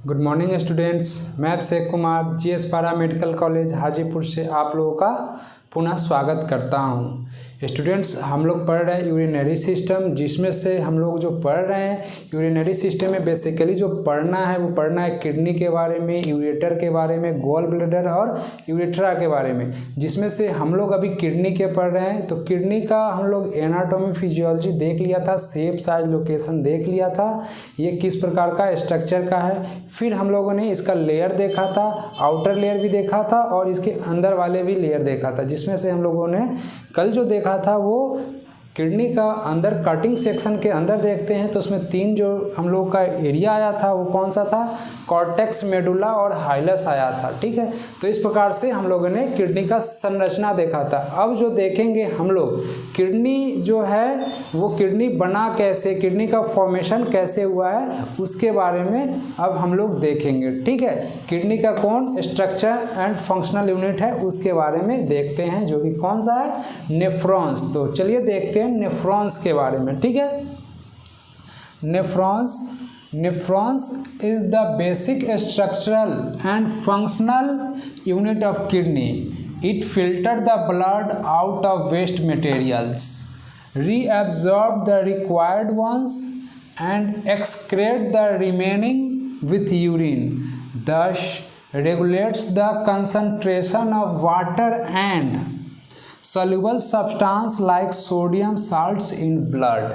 Good morning students. मैं Abhishek Kumar GS पारा medical college Hajipur से आप लोगों का पुनः स्वागत करता हूं। स्टूडेंट्स, हम लोग पढ़ रहे हैं यूरिनरी सिस्टम, जिसमें से हम लोग जो पढ़ रहे हैं यूरिनरी सिस्टम में बेसिकली जो पढ़ना है वो पढ़ना है किडनी के बारे में, यूरेटर के बारे में, गॉल ब्लैडर और यूरेथ्रा के बारे में, जिसमें से हम लोग अभी किडनी के पढ़ रहे हैं। तो किडनी का हम लोग एनाटॉमी फिजियोलॉजी देख लिया था, शेप साइज लोकेशन देख लिया था, ये किस प्रकार का स्ट्रक्चर का है। फिर हम लोगों ने इसका लेयर देखा था, आउटर लेयर भी देखा था और इसके अंदर वाले भी लेयर देखा था, जिसमें से हम लोगों ने कल जो देखा था वो किडनी का अंदर कटिंग सेक्शन के अंदर देखते हैं। तो उसमें तीन जो हम लोग का एरिया आया था वो कौन सा था, कॉर्टेक्स, मेडुला और हाइलस आया था। ठीक है, तो इस प्रकार से हम लोगों ने किडनी का संरचना देखा था। अब जो देखेंगे हम लोग किडनी जो है वो किडनी बना कैसे, किडनी का फॉर्मेशन कैसे हुआ है उसके बारे में अब हम लोग देखेंगे। ठीक है, किडनी का कौन स्ट्रक्चर एंड फंक्शनल यूनिट है उसके बारे में देखते हैं, जो कि कौन सा है, नेफ्रॉन्स। तो चलिए देखते हैं नेफ्रॉन्स के बारे में। ठीक है, nephrons is the basic structural and functional unit of kidney. It filters the blood out of waste materials, reabsorb the required ones, and excrete the remaining with urine. Thus, regulates the concentration of water and soluble substance like sodium salts in blood.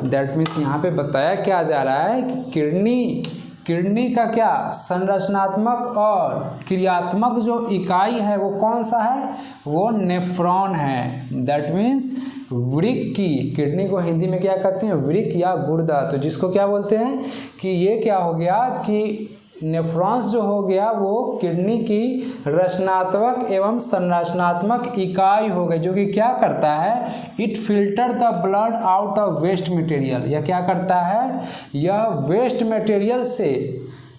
That means यहाँ पे बताया क्या जा रहा है कि kidney का क्या संरचनात्मक और क्रियात्मक जो इकाई है वो कौन सा है, वो नेफ्रॉन है। दैट मीन्स वृक्क की, किडनी को हिंदी में क्या कहते हैं, वृक्क या गुर्दा। तो जिसको क्या बोलते हैं कि ये क्या हो गया कि नेफ्रॉन्स जो हो गया वो किडनी की रचनात्मक एवं संरचनात्मक इकाई हो गई, जो कि क्या करता है, it filter the blood out of waste material. यह क्या करता है, यह वेस्ट मटेरियल से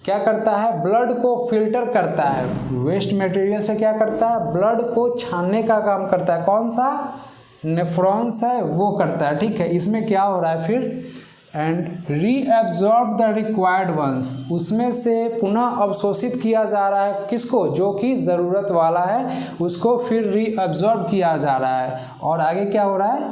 क्या करता है, ब्लड को फिल्टर करता है। वेस्ट मटेरियल से क्या करता है, ब्लड को छानने का काम करता है। कौन सा नेफ्रॉन्स है वो करता है। ठीक है, इसमें क्या हो रहा है फिर, and reabsorb the required ones, उसमें से पुनः अवशोषित किया जा रहा है किसको, जो कि ज़रूरत वाला है उसको फिर रीएब्जॉर्ब किया जा रहा है। और आगे क्या हो रहा है,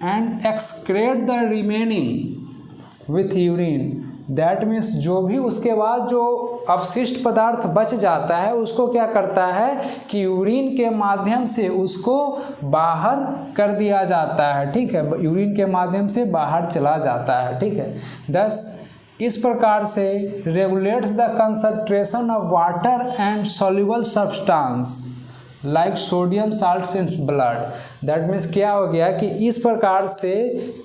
and excrete the remaining with urine. That means जो भी उसके बाद जो अपशिष्ट पदार्थ बच जाता है उसको क्या करता है कि यूरिन के माध्यम से उसको बाहर कर दिया जाता है। ठीक है, यूरिन के माध्यम से बाहर चला जाता है। ठीक है, thus इस प्रकार से regulates the concentration of water and soluble substance like sodium salts in blood. That means क्या हो गया कि इस प्रकार से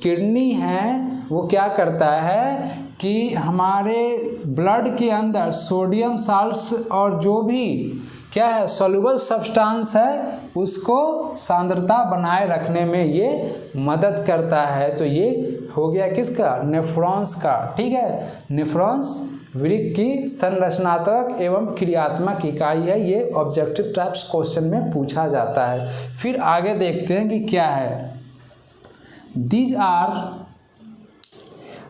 किडनी है वो क्या करता है कि हमारे ब्लड के अंदर सोडियम साल्ट्स और जो भी क्या है सॉल्युबल सब्सटेंस है उसको सांद्रता बनाए रखने में ये मदद करता है। तो ये हो गया किसका, नेफ्रॉन्स का। ठीक है, नेफ्रॉन्स वृक्क की संरचनात्मक एवं क्रियात्मक इकाई है। ये ऑब्जेक्टिव टाइप्स क्वेश्चन में पूछा जाता है। फिर आगे देखते हैं कि क्या है।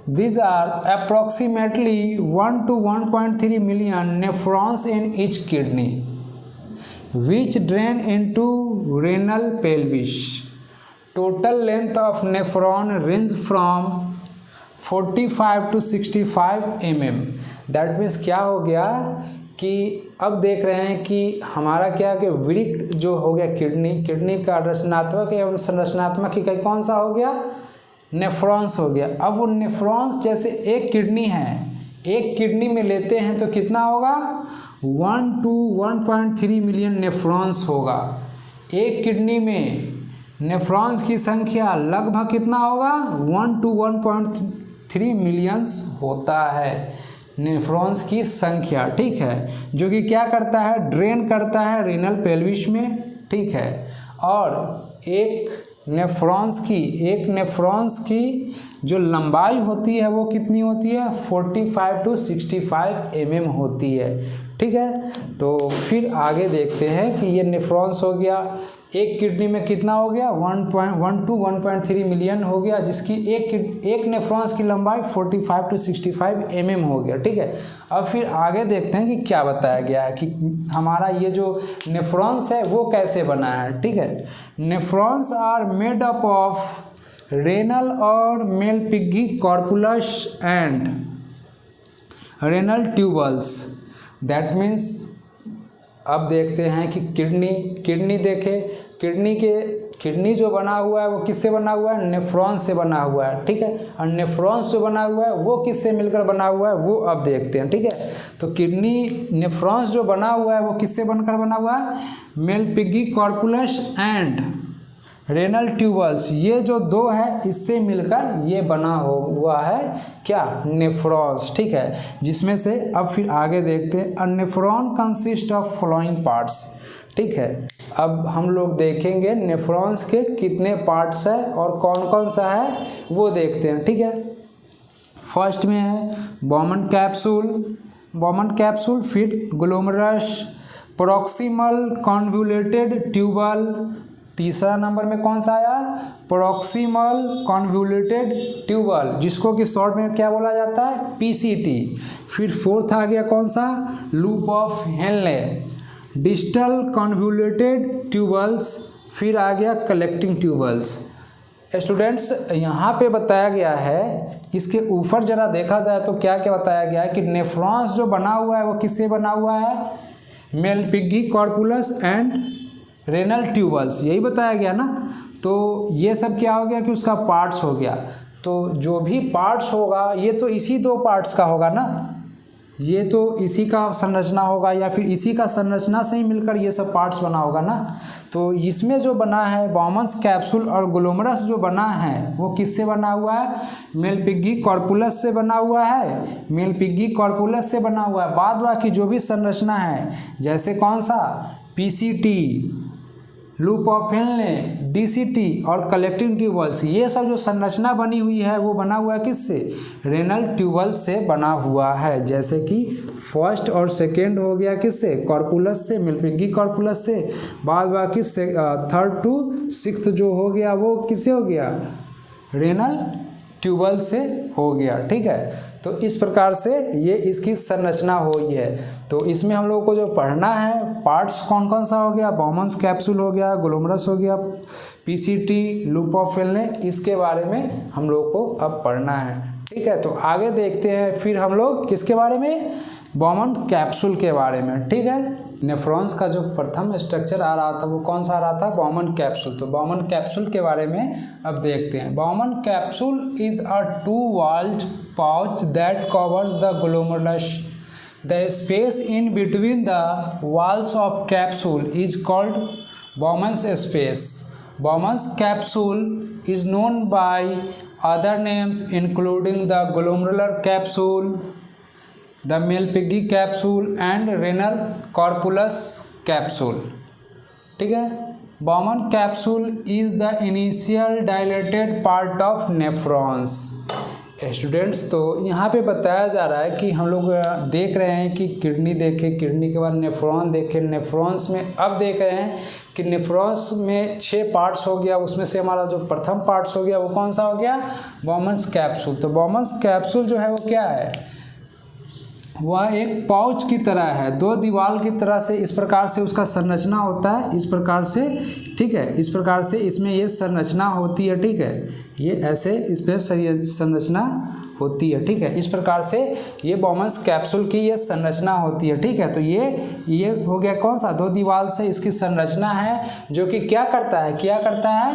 These are approximately 1 to 1.3 million nephrons in each kidney, which drain into renal pelvis. Total length of nephron range from 45 to 65 mm. That means क्या हो गया कि अब देख रहे हैं कि हमारा क्या कि वृक्क जो हो गया किडनी का रचनात्मक एवं संरचनात्मक इकाई कौन सा हो गया, नेफ्रॉन्स हो गया। अब वो नेफ्रॉन्स जैसे एक किडनी है, एक किडनी में लेते हैं तो कितना होगा, 1 to 1.3 मिलियन नेफ्रॉन्स होगा। एक किडनी में नेफ्रॉन्स की संख्या लगभग कितना होगा, 1 to 1.3 मिलियंस होता है नेफ्रॉन्स की संख्या। ठीक है, जो कि क्या करता है, ड्रेन करता है रीनल पेल्विस में। ठीक है, और एक नेफ्रॉन्स की जो लंबाई होती है वो कितनी होती है, 45 to 65 mm होती है। ठीक है, तो फिर आगे देखते हैं कि ये नेफ्रॉन्स हो गया। एक किडनी में कितना हो गया 1.1 to 1.3 मिलियन हो गया, जिसकी एक नेफ्रॉन्स की लंबाई 45 to 65 mm हो गया। ठीक है, अब फिर आगे देखते हैं कि क्या बताया गया है कि हमारा ये जो नेफ्रॉन्स है वो कैसे बना है। ठीक है, nephrons are made up of renal और Malpighian corpuscles and renal tubules. That means अब देखते हैं कि किडनी देखें, किडनी जो बना हुआ है वो किससे बना हुआ है, नेफ्रॉन्स से बना हुआ है। ठीक है, और नेफ्रॉन्स जो बना हुआ है वो किससे मिलकर बना हुआ है वो अब देखते हैं। ठीक है, तो किडनी नेफ्रॉन्स जो बना हुआ है वो किससे बनकर बना हुआ है, मेलपिग्गी कॉर्पुलस एंड रेनल ट्यूबल्स, ये जो दो है इससे मिलकर ये बना हुआ है क्या, नेफ्रॉन्स। ठीक है, जिसमें से अब फिर आगे देखते हैं, a nephron consist of following parts. ठीक है, अब हम लोग देखेंगे नेफ्रॉन्स के कितने पार्ट्स है और कौन कौन सा है वो देखते हैं। ठीक है, फर्स्ट में है बॉमन कैप्सूल, फिर ग्लोमेरुलस, प्रॉक्सिमल कॉन्वोल्यूटेड ट्यूबल, तीसरा नंबर में कौन सा आया, प्रॉक्सिमल कॉन्वोल्यूटेड ट्यूबल, जिसको कि शॉर्ट में क्या बोला जाता है, पीसीटी। फिर फोर्थ आ गया कौन सा, loop of Henle, distal convoluted tubules, फिर आ गया कलेक्टिंग ट्यूबल्स। स्टूडेंट्स, यहाँ पे बताया गया है, इसके ऊपर जरा देखा जाए तो क्या क्या बताया गया है कि नेफ्रॉन्स जो बना हुआ है वो किससे बना हुआ है, मेलपिग्गी कॉर्पुलस एंड रेनल ट्यूबल्स, यही बताया गया ना। तो ये सब क्या हो गया कि उसका पार्ट्स हो गया। तो जो भी पार्ट्स होगा ये तो इसी दो पार्ट्स का होगा ना, ये तो इसी का संरचना होगा या फिर इसी का संरचना से ही मिलकर ये सब पार्ट्स बना होगा ना। तो इसमें जो बना है बॉमन्स कैप्सूल और ग्लोमेरुलस जो बना है वो किससे बना हुआ है, मेलपिग्गी कॉर्पुलस से बना हुआ है, मेलपिग्गी कॉर्पुलस से बना हुआ है। बाद बाकी जो भी संरचना है जैसे कौन सा, PCT, loop of Henle, DCT और कलेक्टिंग ट्यूबल्स, ये सब जो संरचना बनी हुई है वो बना हुआ है किससे, रेनल ट्यूबल्स से बना हुआ है। जैसे कि फर्स्ट और सेकेंड हो गया किससे, कॉर्पुलस से, मेलपिग्गी कॉर्पुलस से, बाद बाकी थर्ड टू सिक्स्थ जो हो गया वो किससे हो गया, रेनल ट्यूबल से हो गया। ठीक है, तो इस प्रकार से ये इसकी संरचना हुई है। तो इसमें हम लोग को जो पढ़ना है पार्ट्स कौन कौन सा हो गया, बॉमन्स कैप्सूल हो गया, ग्लोमेरुलस हो गया, पीसीटी, लूप ऑफ हेनले, इसके बारे में हम लोग को अब पढ़ना है। ठीक है, तो आगे देखते हैं फिर हम लोग किसके बारे में, बॉमन कैप्सूल के बारे में। ठीक है, नेफ्रॉन्स का जो प्रथम स्ट्रक्चर आ रहा था वो कौन सा आ रहा था, बॉमन कैप्सूल। तो बॉमन कैप्सूल के बारे में अब देखते हैं। Bowman capsule is a two walled pouch that covers the glomerulus. The space in between the walls of capsule is called Bowman's space. Bowman's capsule is known by other names including the glomerular capsule, the Mehlpighi capsule and renal corpulus capsule. ठीक है, Bowman capsule is the initial dilated part of nephrons. Students, तो यहाँ पे बताया जा रहा है कि हम लोग देख रहे हैं कि किडनी देखे, किडनी के बाद नेफ्रॉन देखे, नेफ्रॉन्स में अब देख रहे हैं कि नेफ्रॉन्स में 6 पार्ट्स हो गया, उसमें से हमारा जो प्रथम पार्ट्स हो गया वो कौन सा हो गया, बॉमन्स कैप्सूल। तो बॉमन्स कैप्सूल जो है वो क्या है, वह एक पाउच की तरह है, 2 दीवार की तरह से इस प्रकार से उसका संरचना होता है, इस प्रकार से। ठीक है, इस प्रकार से इसमें ये संरचना होती है। ठीक है, ये ऐसे इस पर संरचना होती है। ठीक है, इस प्रकार से ये बॉमन्स कैप्सूल की ये संरचना होती है। ठीक है, तो ये हो गया कौन सा, 2 दीवार से इसकी संरचना है, जो कि क्या करता है,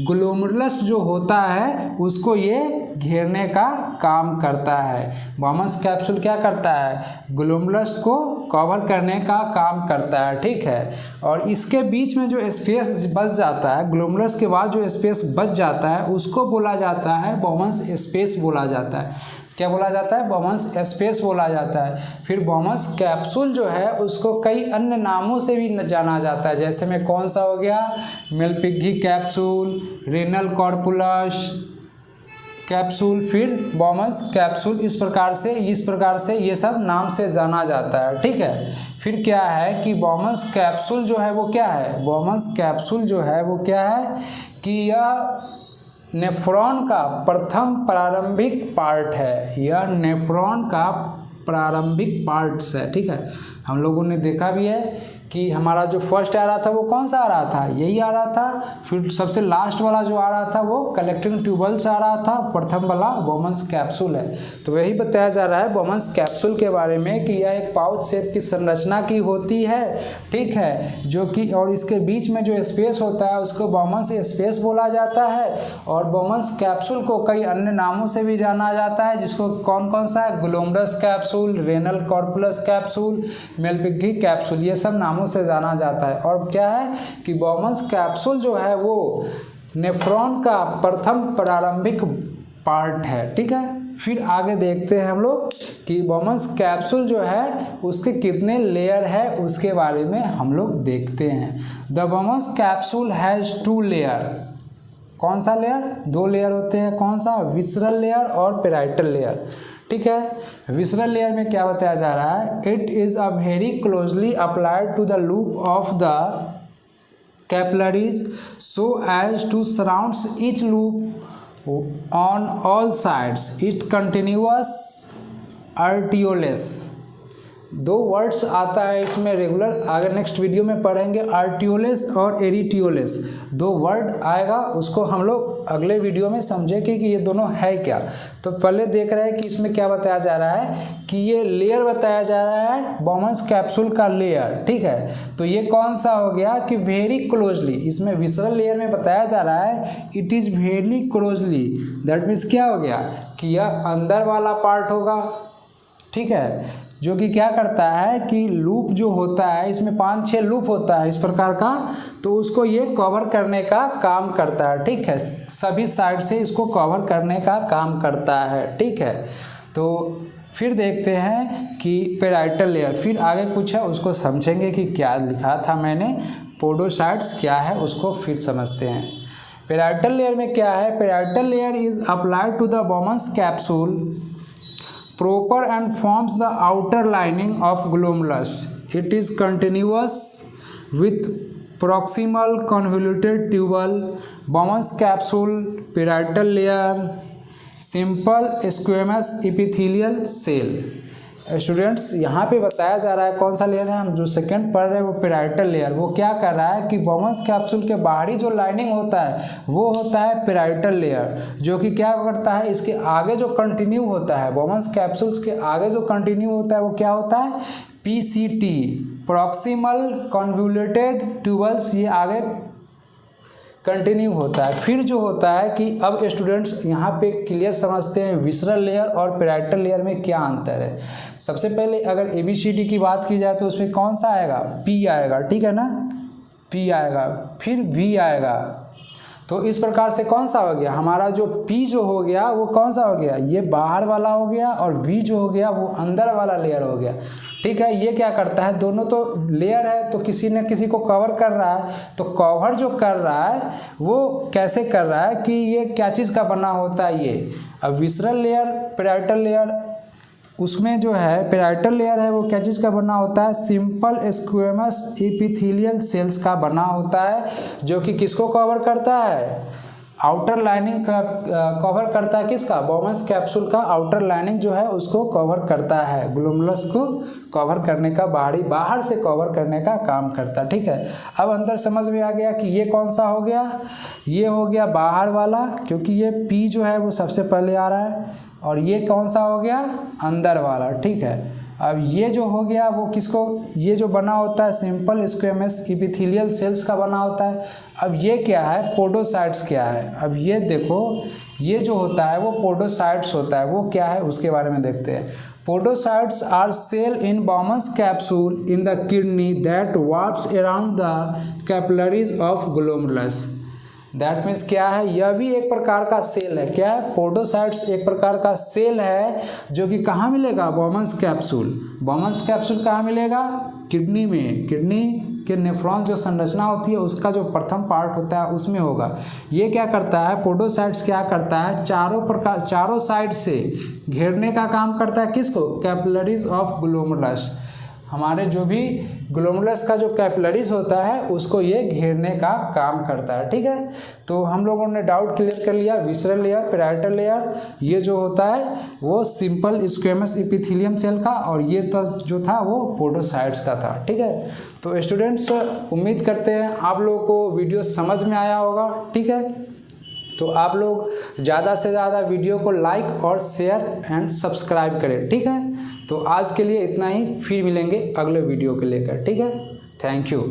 ग्लोमेरुलस जो होता है उसको ये घेरने का काम करता है। बॉमन्स कैप्सूल क्या करता है, ग्लोमेरुलस को कवर करने का काम करता है। ठीक है, और इसके बीच में जो स्पेस बच जाता है, ग्लोमेरुलस के बाद जो स्पेस बच जाता है उसको बोला जाता है बॉमन्स स्पेस बोला जाता है। क्या बोला जाता है, बॉमन्स स्पेस बोला जाता है। फिर बॉमन्स कैप्सूल जो है उसको कई अन्य नामों से भी जाना जाता है, जैसे में कौन सा हो गया, मेलपिग्गी कैप्सूल, रेनल कॉर्पुलस, कैप्सूल, फिर बॉमन्स कैप्सूल, इस प्रकार से ये सब नाम से जाना जाता है। ठीक है, फिर क्या है कि बॉमन्स कैप्सूल जो है वो क्या है, बॉमन्स कैप्सूल जो है वो क्या है कि यह नेफ्रॉन का प्रथम प्रारंभिक पार्ट है, यह नेफ्रॉन का प्रारंभिक पार्ट्स है। ठीक है, हम लोगों ने देखा भी है कि हमारा जो फर्स्ट आ रहा था वो कौन सा आ रहा था, यही आ रहा था। फिर सबसे लास्ट वाला जो आ रहा था वो कलेक्टिंग ट्यूबल्स आ रहा था, प्रथम वाला बॉमन्स कैप्सूल है। तो यही बताया जा रहा है बॉमन्स कैप्सूल के बारे में कि यह एक पाउच शेप की संरचना की होती है। ठीक है, जो कि और इसके बीच में जो स्पेस होता है उसको बॉमन्स स्पेस बोला जाता है। और बॉमन्स कैप्सूल को कई अन्य नामों से भी जाना जाता है, जिसको कौन कौन सा है, ग्लोमरस कैप्सूल, रेनल कॉर्पुलस कैप्सूल, मेलपिग्गी कैप्सूल, ये सब नामों से जाना जाता है। और क्या है कि बॉमन्स कैप्सूल जो है वो नेफ्रॉन का प्रथम प्रारंभिक पार्ट है। ठीक है, फिर आगे देखते हैं हम लोग कि बॉमन्स कैप्सूल जो है उसके कितने लेयर है उसके बारे में हम लोग देखते हैं। The Bowman's capsule has 2 layer. कौन सा लेयर, 2 लेयर होते हैं, कौन सा, विसरल लेयर और पेराइटल लेयर। ठीक है, विसरल लेयर में क्या बताया जा रहा है, it is a very closely applied to the loop of the capillaries so as to surrounds each loop on all sides, it continuous arterioles. 2 words आता है इसमें रेगुलर, आगे नेक्स्ट वीडियो में पढ़ेंगे, आर्टियोलेस और एरिटियोलेस 2 वर्ड आएगा, उसको हम लोग अगले वीडियो में समझेंगे कि ये दोनों है क्या। तो पहले देख रहे हैं कि इसमें क्या बताया जा रहा है कि ये लेयर बताया जा रहा है बॉमन्स कैप्सूल का लेयर। ठीक है, तो ये कौन सा हो गया कि वेरी क्लोजली, इसमें विसरल लेयर में बताया जा रहा है it is very closely, that means क्या हो गया कि यह अंदर वाला पार्ट होगा। ठीक है, जो कि क्या करता है कि लूप जो होता है इसमें 5-6 लूप होता है इस प्रकार का, तो उसको ये कवर करने का काम करता है। ठीक है, सभी साइड से इसको कवर करने का काम करता है। ठीक है, तो फिर देखते हैं कि पेराइटल लेयर, फिर आगे कुछ है उसको समझेंगे कि क्या लिखा था मैंने, पोडोसाइट्स क्या है उसको फिर समझते हैं। पेराइटल लेयर में क्या है, parietal layer is applied to the Bowman's capsule proper and forms the outer lining of glomerulus. It is continuous with proximal convoluted tubule, Bowman's capsule, parietal layer, simple squamous epithelial cell. Students यहाँ पे बताया जा रहा है कौन सा layer है, हम जो सेकंड पढ़ रहे हैं वो पेराइटल लेयर। वो क्या कर रहा है कि बॉमन्स कैप्सूल के बाहरी जो लाइनिंग होता है वो होता है पेराइटल लेयर, जो कि क्या करता है इसके आगे जो कंटिन्यू होता है, बॉमन्स कैप्सूल्स के आगे जो कंटिन्यू होता है वो क्या होता है, PCT, प्रॉक्सिमल कन्वोल्यूटेड ट्यूबल्स, ये आगे कंटिन्यू होता है। फिर जो होता है कि अब स्टूडेंट्स यहाँ पे क्लियर समझते हैं विसरल लेयर और पेराइटल लेयर में क्या अंतर है। सबसे पहले अगर ABCD की बात की जाए तो उसमें कौन सा आएगा, P आएगा। ठीक है ना, P आएगा, फिर V आएगा। तो इस प्रकार से कौन सा हो गया हमारा, जो P जो हो गया वो कौन सा हो गया, ये बाहर वाला हो गया, और V जो हो गया वो अंदर वाला लेयर हो गया। ठीक है, ये क्या करता है, दोनों तो लेयर है तो किसी न किसी को कवर कर रहा है, तो कवर जो कर रहा है वो कैसे कर रहा है कि ये क्या चीज़ का बना होता है ये। अब विसरल लेयर, पेराइटल लेयर, उसमें जो है पेराइटल लेयर है वो क्या चीज़ का बना होता है, सिंपल स्क्वेमस एपिथेलियल सेल्स का बना होता है, जो कि किसको कवर करता है, आउटर लाइनिंग का कवर करता है, किसका, बॉमन्स कैप्सूल का आउटर लाइनिंग जो है उसको कवर करता है, ग्लोमेरुलस को कवर करने का, बाहर से कवर करने का काम करता है। ठीक है, अब अंदर समझ में आ गया कि ये कौन सा हो गया, ये हो गया बाहर वाला, क्योंकि ये P जो है वो सबसे पहले आ रहा है, और ये कौन सा हो गया, अंदर वाला। ठीक है, अब ये जो हो गया वो किसको, ये जो बना होता है सिंपल स्क्वेमस एपिथेलियल सेल्स का बना होता है। अब ये क्या है, पोडोसाइट्स क्या है, अब ये देखो ये जो होता है वो पोडोसाइट्स होता है, वो क्या है उसके बारे में देखते हैं। Podocytes are cell in Bowman's capsule in the kidney that warps around the capillaries of glomerulus. That means क्या है, यह भी एक प्रकार का सेल है, क्या है, पोडोसाइट्स एक प्रकार का सेल है, जो कि कहाँ मिलेगा, बॉमन्स कैप्सूल। बॉमन्स कैप्सूल कहाँ मिलेगा, किडनी में, किडनी के नेफ्रॉन जो संरचना होती है उसका जो प्रथम पार्ट होता है उसमें होगा। ये क्या करता है, पोडोसाइट्स क्या करता है, चारों साइड से घेरने का काम करता है। किसको? Capillaries of glomerulus. हमारे जो भी ग्लोमेरुलस का जो कैपिलरीज होता है उसको ये घेरने का काम करता है। ठीक है, तो हम लोगों ने डाउट क्लियर कर लिया। विसरल लेयर, पैराइटल लेयर, ये जो होता है वो सिंपल स्क्वेमस एपिथेलियम सेल का, और ये तो जो था वो पोडोसाइट्स का था। ठीक है, तो स्टूडेंट्स उम्मीद करते हैं आप लोगों को वीडियो समझ में आया होगा। ठीक है, तो आप लोग ज़्यादा से ज़्यादा वीडियो को लाइक और शेयर एंड सब्सक्राइब करें। ठीक है, तो आज के लिए इतना ही, फिर मिलेंगे अगले वीडियो को लेकर। ठीक है, थैंक यू।